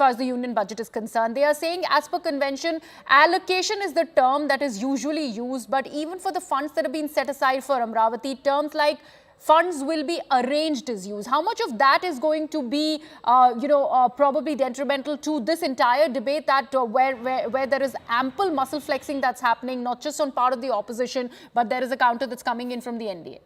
far as the union budget is concerned. They are saying, as per convention, allocation is the term that is usually used, but even for the funds that have been set aside for Amravati, terms like funds will be arranged is used. How much of that is going to be, probably detrimental to this entire debate that where there is ample muscle flexing that's happening, not just on part of the opposition, but there is a counter that's coming in from the NDA?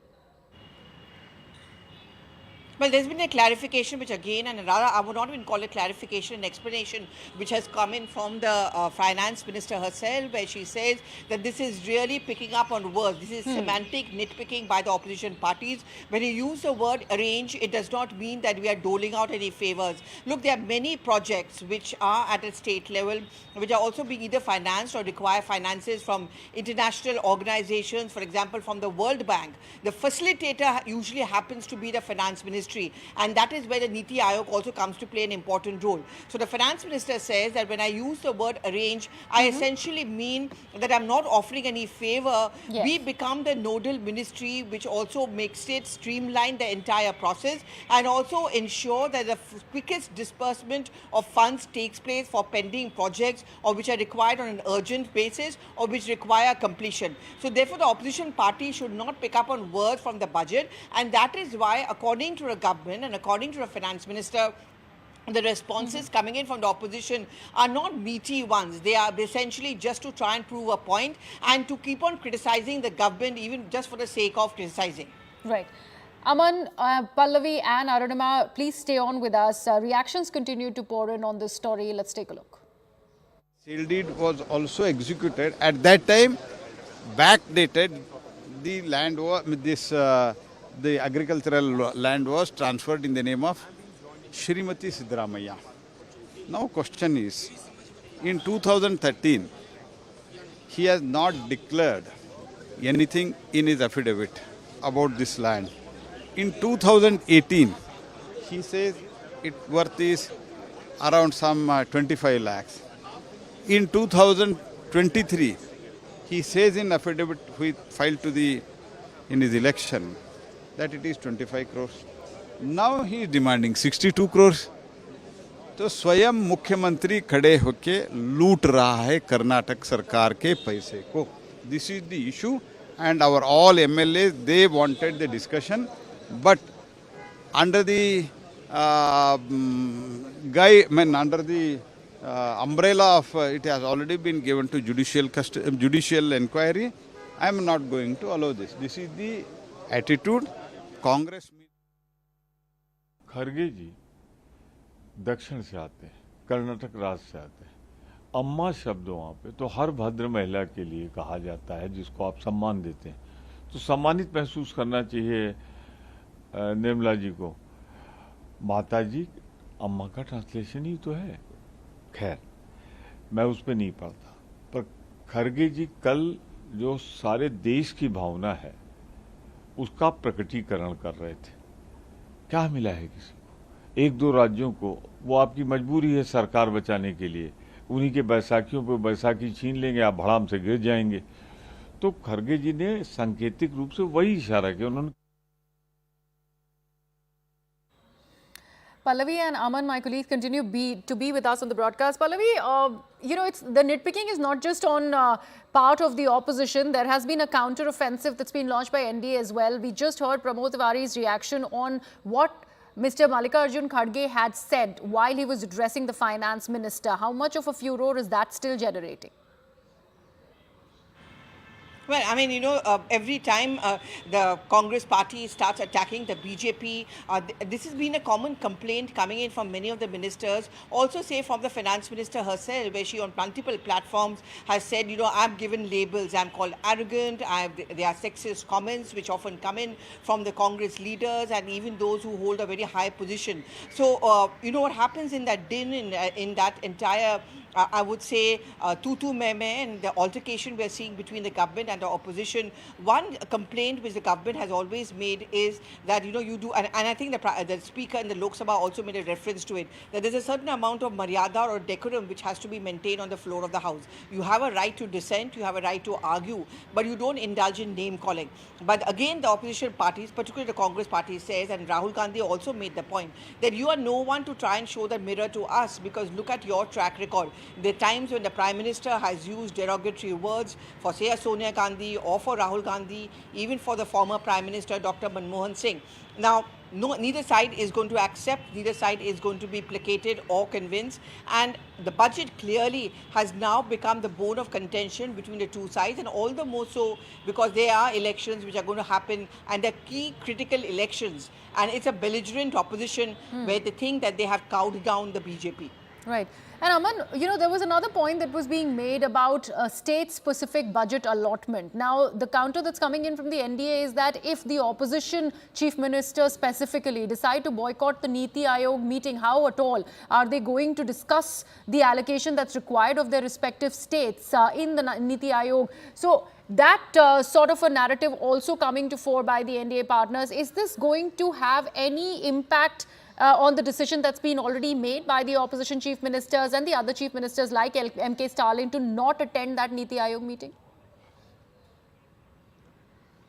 Well, there's been a clarification, which again, and rather I would not even call it clarification, an explanation which has come in from the finance minister herself, where she says that this is really picking up on words. This is semantic nitpicking by the opposition parties. When you use the word arrange, it does not mean that we are doling out any favors. Look, there are many projects which are at a state level, which are also being either financed or require finances from international organizations, for example, from the World Bank. The facilitator usually happens to be the finance minister. And that is where the Niti Aayog also comes to play an important role. So the finance minister says that when I use the word arrange, I essentially mean that I'm not offering any favor. Yes. We become the nodal ministry, which also makes it streamline the entire process and also ensure that the quickest disbursement of funds takes place for pending projects or which are required on an urgent basis or which require completion. So therefore, the opposition party should not pick up on words from the budget, and that is why, according to the government and according to the finance minister, the responses coming in from the opposition are not meaty ones. They are essentially just to try and prove a point and to keep on criticizing the government, even just for the sake of criticizing. Right. Aman, Pallavi and Arunima, please stay on with us. Reactions continue to pour in on this story. Let's take a look. Sale deed was also executed. At that time, backdated, the land was, the agricultural land was transferred in the name of Shrimati Siddaramaiah. Now question is, in 2013, he has not declared anything in his affidavit about this land. In 2018, he says its worth is around some 25 lakhs. In 2023, he says in affidavit which filed to in his election that it is 25 crores. Now he is demanding 62 crores. तो स्वयं मुख्यमंत्री खड़े होके लूट रहा है कर्नाटक सरकार के पैसे को. This is the issue, and our all MLAs, they wanted the discussion, but under the under the umbrella of it has already been given to judicial inquiry. I am not going to allow this. This is the attitude Congress. Kharge जी दक्षिण से आते हैं, कर्नाटक राज्य से आते हैं. अम्मा शब्द वहाँ पे तो हर भद्र महिला के लिए कहा जाता है जिसको आप सम्मान देते हैं, तो सम्मानित महसूस करना चाहिए निर्मला जी को. माता जी अम्मा का ट्रांसलेशन ही तो है. खैर, मैं उस पर नहीं पढ़ता, पर खरगे जी कल जो सारे देश की भावना है उसका प्रकटीकरण कर रहे थे. क्या मिला है किसी को? एक दो राज्यों को, वो आपकी मजबूरी है सरकार बचाने के लिए, उन्हीं के बैसाखियों पे बैसाखी छीन लेंगे, आप भड़ाम से गिर जाएंगे. तो खरगे जी ने सांकेतिक रूप से वही इशारा किया. उन्होंने Pallavi and Aman, my colleagues, continue to be with us on the broadcast. Pallavi, it's the nitpicking is not just on part of the opposition. There has been a counter-offensive that's been launched by NDA as well. We just heard Pramod Tiwari's reaction on what Mr. Mallikarjun Kharge had said while he was addressing the finance minister. How much of a furor is that still generating? Well, I mean, every time the Congress party starts attacking the BJP, this has been a common complaint coming in from many of the ministers. Also, say from the finance minister herself, where she on multiple platforms has said, I'm given labels, I'm called arrogant, there are sexist comments which often come in from the Congress leaders and even those who hold a very high position. So, what happens in that din, in that entire I would say, tutu meme and the altercation we are seeing between the government and the opposition, one complaint which the government has always made is that, you do, and I think the speaker in the Lok Sabha also made a reference to it, that there's a certain amount of maryada or decorum which has to be maintained on the floor of the House. You have a right to dissent, you have a right to argue, but you don't indulge in name calling. But again, the opposition parties, particularly the Congress party, says, and Rahul Gandhi also made the point, that you are no one to try and show the mirror to us, because look at your track record. There are times when the Prime Minister has used derogatory words for, say, Sonia Gandhi or for Rahul Gandhi, even for the former Prime Minister, Dr. Manmohan Singh. Now, neither side is going to accept, neither side is going to be placated or convinced, and the budget clearly has now become the bone of contention between the two sides, and all the more so because there are elections which are going to happen, and they're key critical elections, and it's a belligerent opposition where they think that they have cowed down the BJP. Right. And Aman, there was another point that was being made about state-specific budget allotment. Now, the counter that's coming in from the NDA is that if the opposition chief minister specifically decide to boycott the Niti Aayog meeting, how at all are they going to discuss the allocation that's required of their respective states in the Niti Aayog? So that sort of a narrative also coming to fore by the NDA partners. Is this going to have any impact on the decision that's been already made by the opposition chief ministers and the other chief ministers like M.K. Stalin to not attend that Niti Aayog meeting?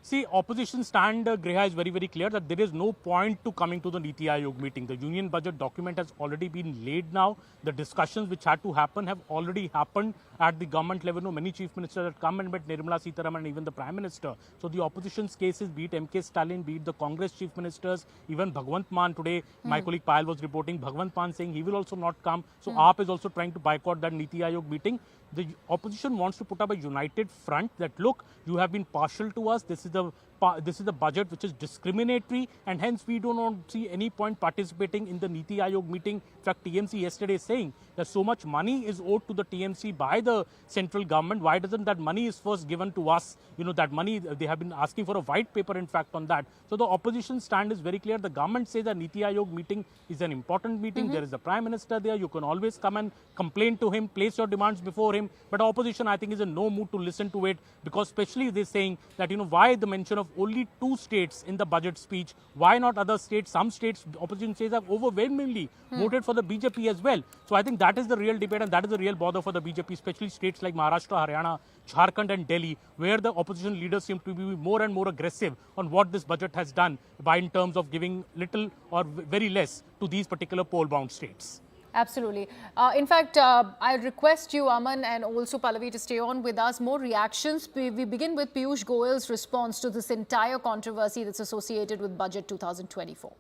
See, opposition stand, Griha, is very, very clear that there is no point to coming to the Niti Aayog meeting. The union budget document has already been laid now. The discussions which had to happen have already happened at the government level. No, many chief ministers have come and met Nirmala Sitharaman and even the Prime Minister. So the opposition's cases, be it M.K. Stalin, be it the Congress chief ministers, even Bhagwant Mann today, my colleague Payal was reporting, Bhagwant Mann saying he will also not come. So AAP is also trying to boycott that Niti Aayog meeting. The opposition wants to put up a united front that, look, you have been partial to us. This is the budget which is discriminatory, and hence we do not see any point participating in the Niti Aayog meeting. In fact, TMC yesterday saying that so much money is owed to the TMC by the central government. Why doesn't that money is first given to us? That money, they have been asking for a white paper, in fact, on that. So the opposition stand is very clear. The government says that Niti Aayog meeting is an important meeting. There is the Prime Minister there. You can always come and complain to him, place your demands before him. But opposition, I think, is in no mood to listen to it, because especially they're saying that, why the mention of only 2 states in the budget speech? Why not other states? Some states, opposition says, have overwhelmingly voted for the BJP as well. So I think that is the real debate, and that is the real bother for the BJP, especially states like Maharashtra, Haryana, Jharkhand and Delhi, where the opposition leaders seem to be more and more aggressive on what this budget has done in terms of giving little or very less to these particular poll-bound states. Absolutely. In fact, I request you, Aman, and also Pallavi, to stay on with us. More reactions. We begin with Piyush Goyal's response to this entire controversy that's associated with Budget 2024.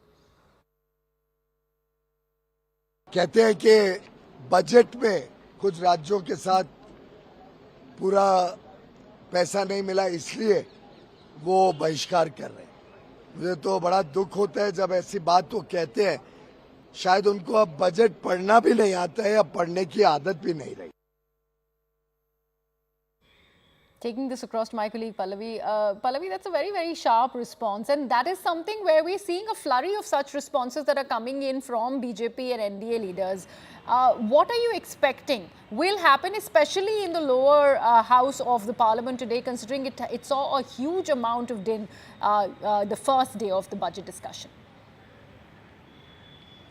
कहते हैं कि budget में कुछ राज्यों के साथ पूरा पैसा नहीं मिला, इसलिए वो बहिष्कार कर रहे हैं। मुझे तो बड़ा दुख होता है जब ऐसी बात वो कहते हैं। शायद उनको अब बजट पढ़ना भी नहीं आता है या पढ़ने की आदत भी नहीं रही। Taking this across to my colleague Pallavi. Pallavi, that's a very, very sharp response, and that is something where we're seeing a flurry of such responses that are coming in from BJP and NDA leaders. What are you expecting will happen, especially in the lower house of the parliament today, considering it saw a huge amount of din the first day of the budget discussion?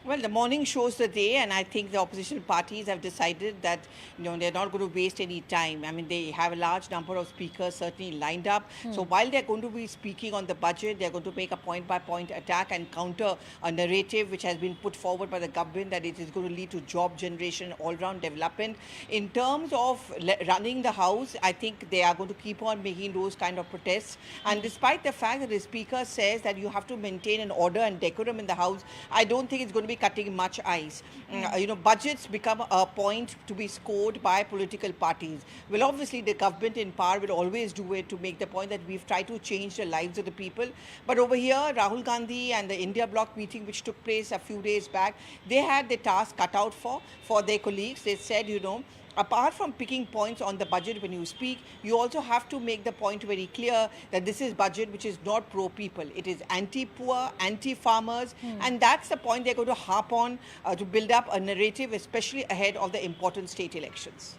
Well, the morning shows the day, and I think the opposition parties have decided that they're not going to waste any time. I mean, they have a large number of speakers certainly lined up. So while they're going to be speaking on the budget, they're going to make a point-by-point attack and counter a narrative which has been put forward by the government that it is going to lead to job generation, all-round development. In terms of running the House, I think they are going to keep on making those kind of protests. And despite the fact that the speaker says that you have to maintain an order and decorum in the House, I don't think it's going to be cutting much ice. Budgets become a point to be scored by political parties. Well, obviously the government in power will always do it to make the point that we've tried to change the lives of the people. But over here, Rahul Gandhi and the India Bloc meeting which took place a few days back, they had the task cut out for their colleagues. They said, apart from picking points on the budget when you speak, you also have to make the point very clear that this is budget which is not pro-people. It is anti-poor, anti-farmers, and that's the point they're going to harp on to build up a narrative, especially ahead of the important state elections.